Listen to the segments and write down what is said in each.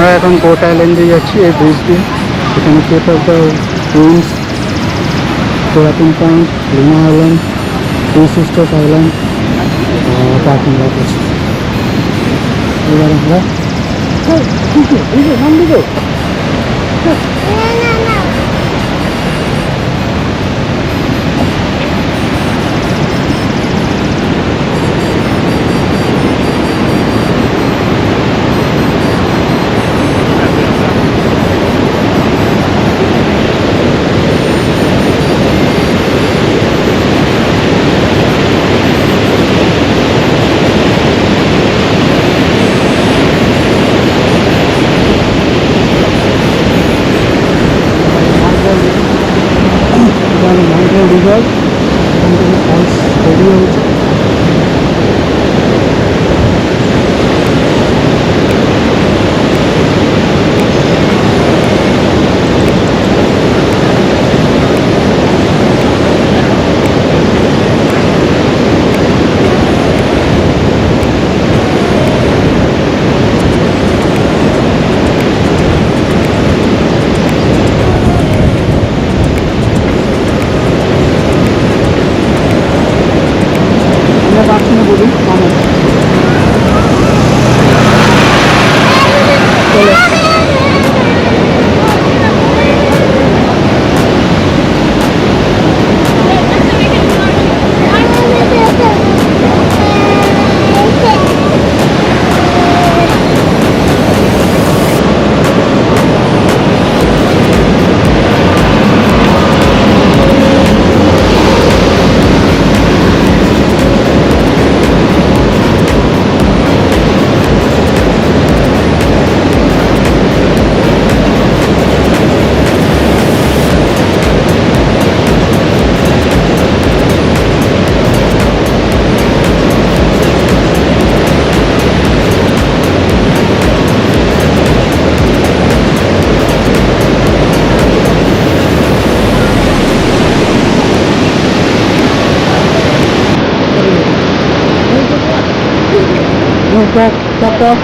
আমরা এখন বোট আইল্যান্ডে যাচ্ছি এই ব্রিজ দিয়ে। এখানে কেপ অফ দ্য উইন্ডস, পুরাতন Point, Luna Island, Two Sisters Island, parking lot আছে। এবার আমরা নাম দিব। রিভার ফলস তৈরি হয়েছে। Stop.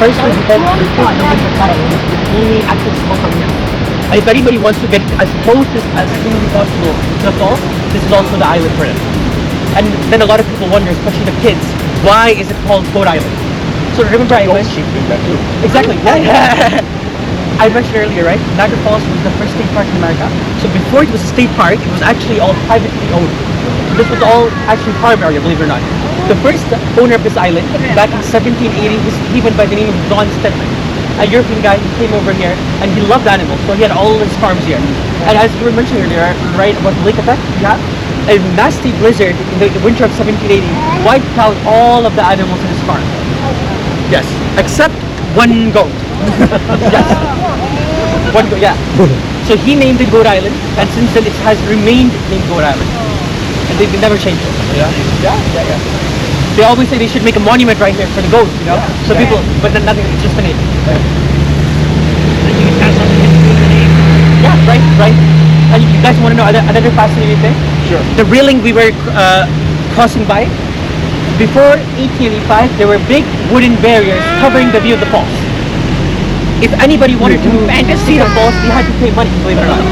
First, we depend on the only access to from here. If anybody wants to get as close as humanly possible to the falls, this is also the island for them. And then a lot of people wonder, especially the kids, why is it called Boat Island? So remember I mentioned exactly. Yeah. I mentioned earlier, right? Niagara Falls was the first state park in America. So before it was a state park, it was actually all privately owned. So this was all actually farm area, believe it or not. The first owner of this island, back in 1780, he went by the name of John Stedman. A European guy who came over here, and he loved animals, so he had all his farms here. And as you were mentioning earlier, right, about the lake effect, yeah, a nasty blizzard in the winter of 1780 wiped out all of the animals in his farm. Yes, except one goat. Yes, one goat, yeah. So he named it Goat Island, and since then it has remained named Goat Island. And they've never changed it. Yeah. They always say they should make a monument right here for the goats, you know? So people, but then nothing, it's just a name. Yeah, right. And you guys want to know another fascinating thing? Sure. The railing we were crossing by, before 1885, there were big wooden barriers covering the view of the falls. If anybody wanted to see the falls, they had to pay money, believe it or not.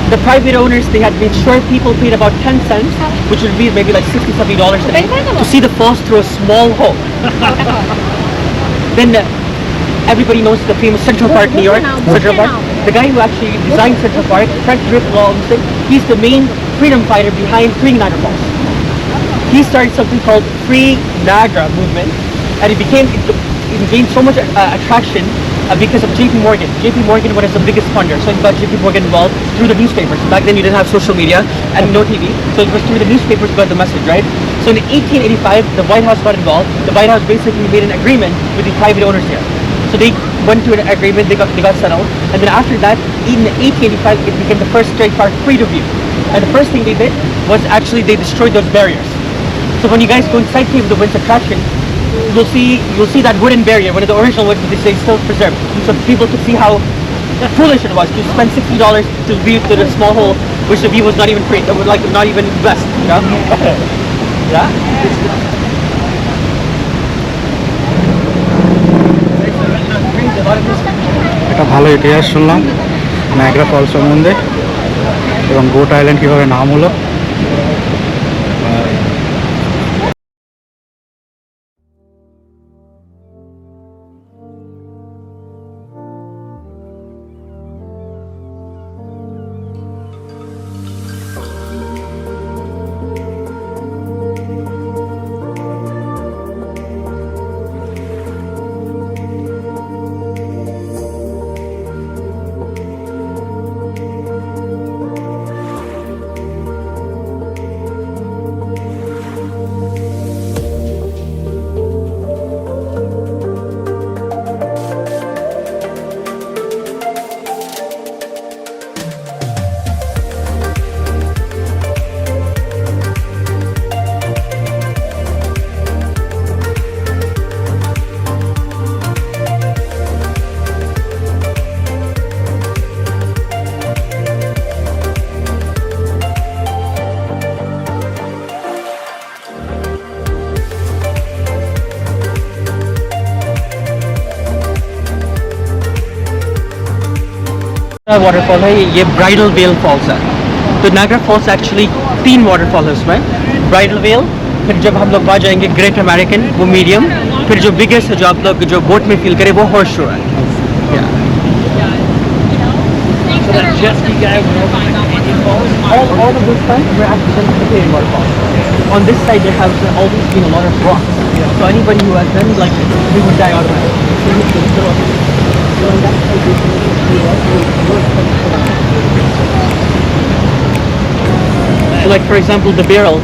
The private owners, they had made sure people paid about 10 cents, which would be maybe like $60, $70 a day, to see the falls through a small hole. Then everybody knows the famous Central Park, New York. Central Park. The guy who actually designed Central Park, Frank Drake, he's the main freedom fighter behind freeing Niagara Falls. He started something called Free Niagara movement, and it gained so much attraction because of JP Morgan. JP Morgan was the biggest funder, so he got JP Morgan involved through the newspapers. Back then you didn't have social media and no TV, so it was through the newspapers got the message, right? So in 1885, the White House got involved. The White House basically made an agreement with the private owners here. So they went to an agreement, they got settled, and then after that, in 1885, it became the first straight park free to view. And the first thing they did was actually they destroyed those barriers. So when you guys go inside Cave of the Winds attraction, you'll see that wooden barrier, one of the original ones, but they say still preserved. So people could see how foolish it was to spend $60 to view to the small hole, which the view was not even free, like not even blessed, you know? Yeah. এটা ভালো ইতিহাস শুনলাম Niagara Falls সম্বন্ধে এবং goat island কীভাবে নাম হলো। Waterfall है ये ब्राइडल वेल फॉल्स है। तो नायग्रा फॉल्स एक्चुअली 3 वाटरफॉल है उसमें, ब्राइडल वेल, फिर जब हम लोग वहाँ जाएंगे ग्रेट अमेरिकन वो मीडियम, फिर जो बिगेस्ट है जो आप लोग जो बोट में फील करे वो हॉर्स शो है। All of this time we're actually Canadian waterfalls. On this side there has always been a lot of rocks. So anybody who has done like they would die automatically. So like for example the barrel,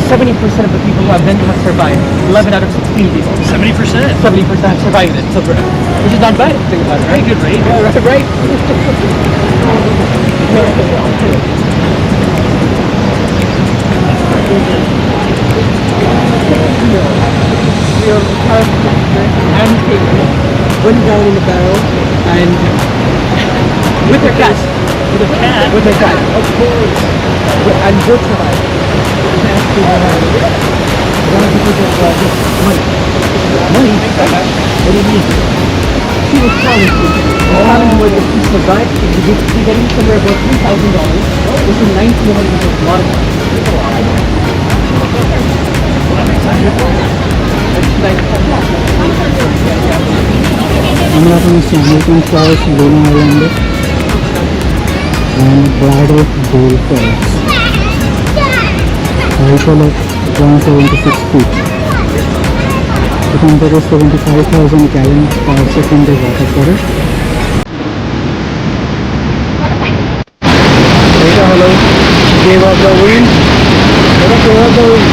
70% of the people who have been have survived. 11 out of 16 people. 70%? 70% have survived it. So which is not bad. Think about it, right? Good rate. Yeah, right. And went down in the barrel and with her cat. With a cat? With her cat. Of course. And both survived. One of the people just money. Money? What do you mean? She was promised to. What happened was that she survived. She was getting somewhere about $3,000. Which in 1900 was a lot of money. আমরা এখন Hamilton Falls, Luna Island and Bridal Veil Falls. Height হলো 176 feet. এখান থেকে 75,000 gallon per second water পড়ে। এটা হলো Cave of the Wind। এটা Cave of the Wind।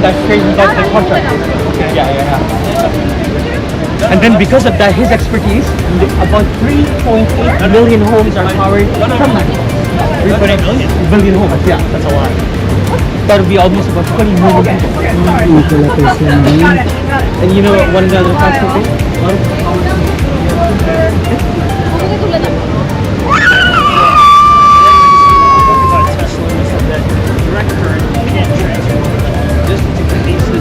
one that carries me down to the contract. Okay. Yeah. And then because of that, his expertise, about 3.8 million homes are powered from that. 3.8 billion homes, yeah. That's a lot. That would be almost about 20 million people. Yung pala Tesla na yun. And you know what one of the other fascinating things? About Tesla was that direct current can't transfer just to convince the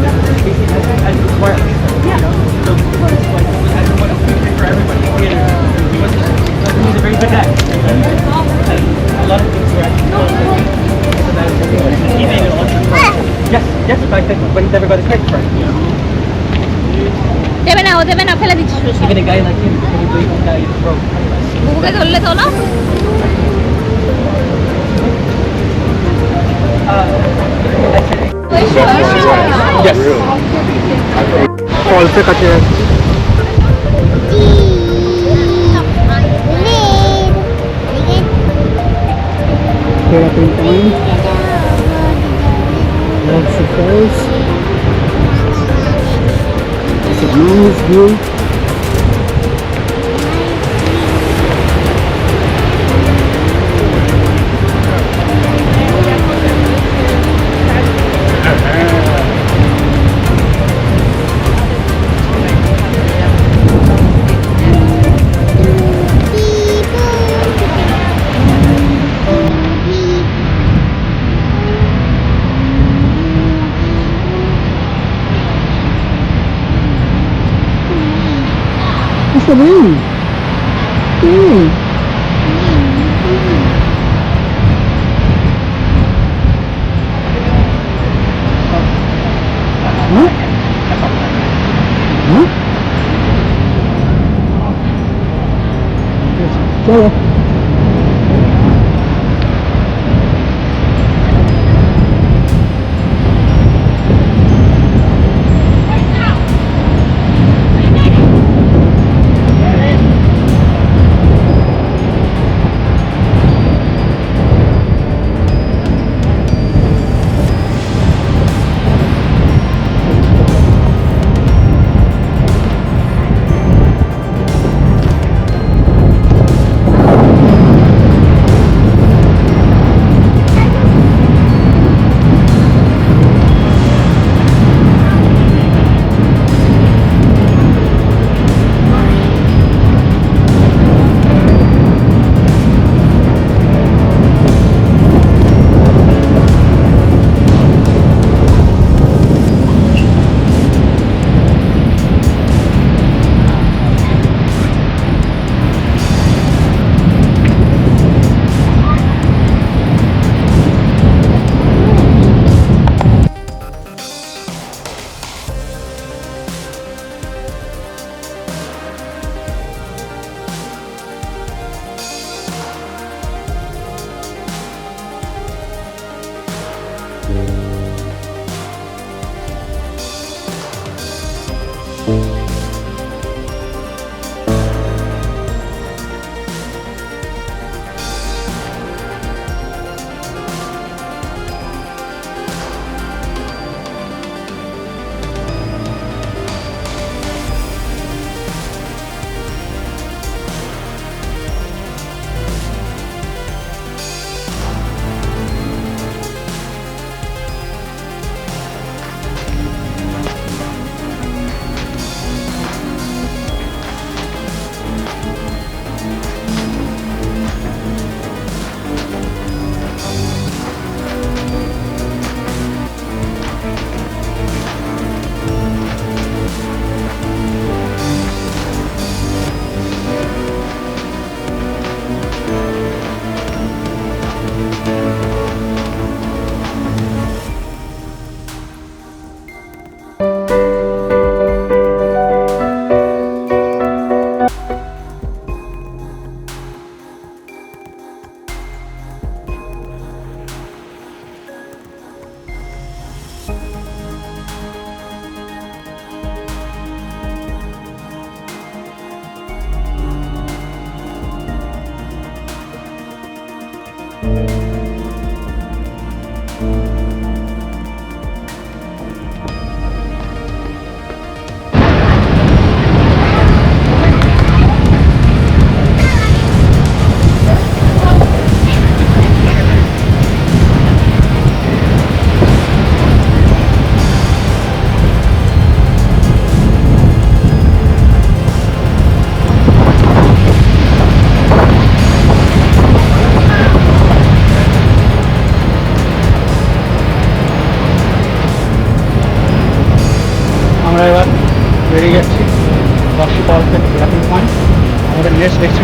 And it's wireless. Yeah. So it's like, and what a feature for everybody. He's a very good guy. And a lot of things were actually he made an electric car. Yes, in fact, but he's never got his credit card. দেবে না ফেলে দিচ্ছি শুধু Even a guy like him, a guy is broke. বুকুকে ধরলে তো না Yes. ফলসের কাছে যাচ্ছি। Terrapin Point, Roxy Falls. It's a nice view. What's the name? Huh? Huh? Go.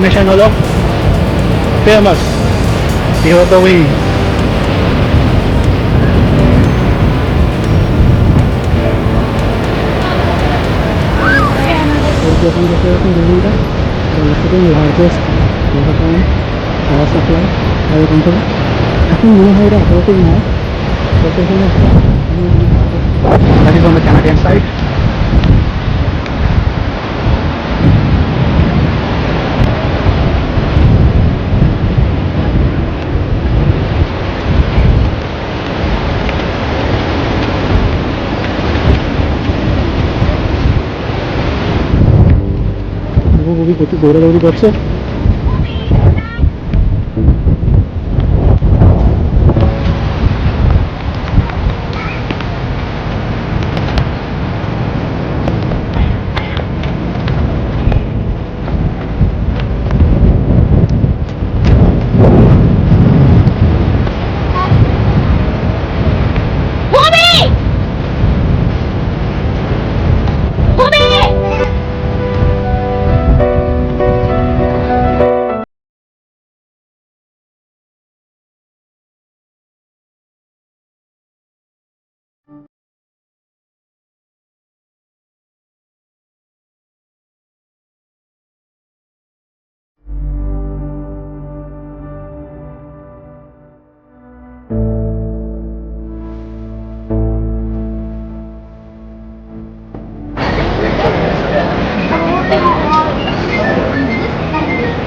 na siyang famous. Kyoto Way. Jeffing the Kyoto Delta, the largest waterfall power supply power company. I think Niagara floating now. That is on the Canadian side. কত দৌড়াদৌড়ি করছে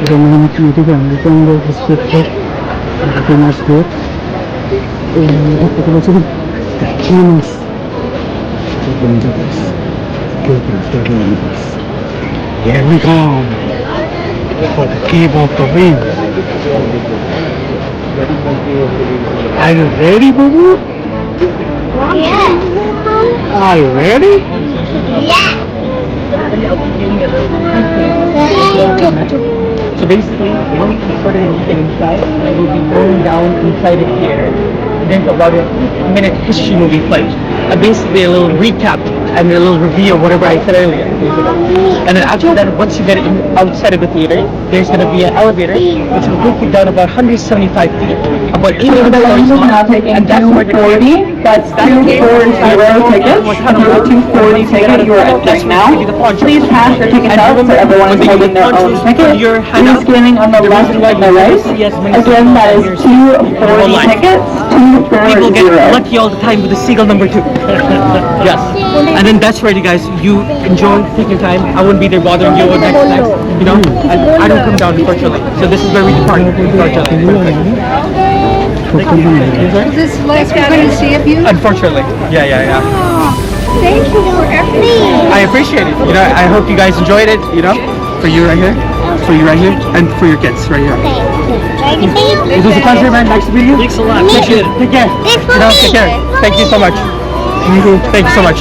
Romantic American descriptor famous boat famous here we come for the cave of the wind. Are you ready, Boo? Yeah. Are you ready? Yeah. So basically, when we started anything inside, we'll be going down inside it here. There's about a minute history movie footage. Basically a little recap and a little review of whatever I said earlier. And then after that, once you get outside of the theater, there's going to be an elevator which will take you down about 175 feet. About 800 stories long. And that's where the 240, that's 240 tickets. Your 240 ticket you are at right now. Please pass your tickets out so everyone is holding their own ticket. Please scanning on the left and the right. Again, that is 240 tickets. people get 240. lucky all the time with the seagull number 2. Yes. And then that's where you guys, you enjoy, take your time. I wouldn't be there bothering you or next, you know. I don't come down, unfortunately. So this is where we depart, unfortunately. Is this last we're going to see of you? Unfortunately. Yeah. Thank you for everything. I appreciate it. You know, I hope you guys enjoyed it, you know. For you right here, for you right here, and for your kids right here. It was a pleasure, man. Nice to meet you. Thanks a lot. Appreciate it. Take care. You know, take care. Thank you so much. Thank you so much.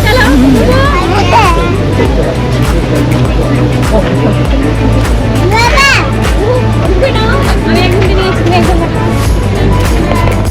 Hello.